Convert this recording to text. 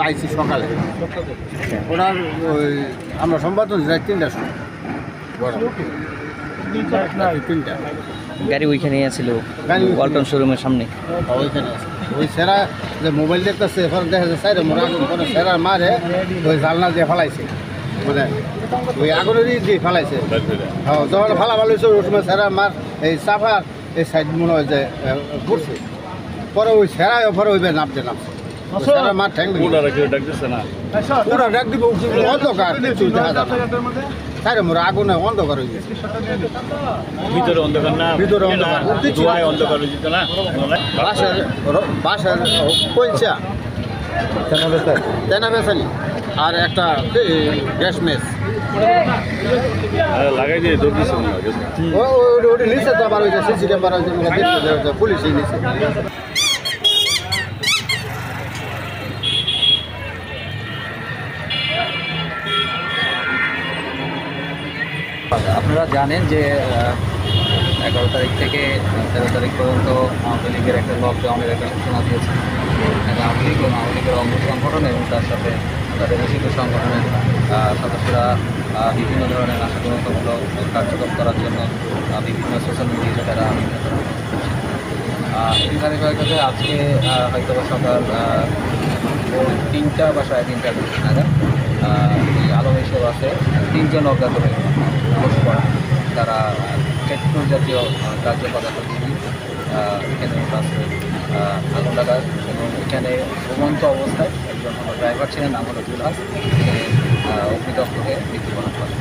আইছি সকালে। ওনার ওই আমরা সম্পাদন যাই 3টার সময়, রাত্রি 3টা। গাড়ি ওইখানেই আছিল গাড়ি ওইখানে। ওয়ালটন শোরুমের সামনে। ওইখানে আছে ওই সেরা যে মোবাইল দেখতেছে, এরপর দেখা যায় সাইডে মোড় আগুন করে সেরার মারে ওই জালনা দিয়ে ফেলাইছে, মানে ওই আগুনেরই দিয়ে ফেলাইছে। হ্যাঁ, যখন ফালা ভালো হয়েছে ওই সময় সেরার মার এই সাফার এই সাইড মনে হয় যে ঘুরছে, পরে ওই সেরাই পরে ওইভাবে নামছে সেরার মার ঠ্যাং পুরা ডাক দিব অন্ধকার, কিছু দেখা যায় না। সাইডে মোড় আগুনে অন্ধকার হয়ে গেছে, ভিতরে অন্ধকার না, ভিতরে অন্ধকার, ধোঁয়ায় অন্ধকার হয়ে যেত না। বাসার পয়সা তেনা বেসালি আর একটা গ্যাস মেস লাগাই দিয়ে দৌড় দিচ্ছে ওটা নিচে তো আবার ওই যে সিসি ক্যামেরা দেখতে পুলিশই নিচে। আপনারা জানেন যে 11 তারিখ থেকে 13 তারিখ পর্যন্ত আওয়ামী লীগের একটা লকডাউনের একটা সূচনা দিয়েছে। আওয়ামী লীগ এবং আওয়ামী লীগের অঙ্গ সংগঠন এবং তার সাথে তাদের নিষিদ্ধ সংগঠনের সদস্যরা বিভিন্ন ধরনের নাশকতামূলক কার্যক্রম করার জন্য বিভিন্ন সোশ্যাল মিডিয়াতে তারা এখানে কয়েকটাতে আজকে হয়তো সকাল 3টা বা 3:30 নাগাদ এই আলম এসব আছে 3 জন অজ্ঞাত হয়ে বসে পড়া, তারা পেট্রোল জাতীয় কার্যকলাপ এখানে আছে আগুন লাগার এবং এখানে ঘুমন্ত অবস্থায় একজন ড্রাইভার ছিলেন, নাম হলো জুলহাস, অগ্নিদগ্ধকে মৃত্যুবরণ করেন।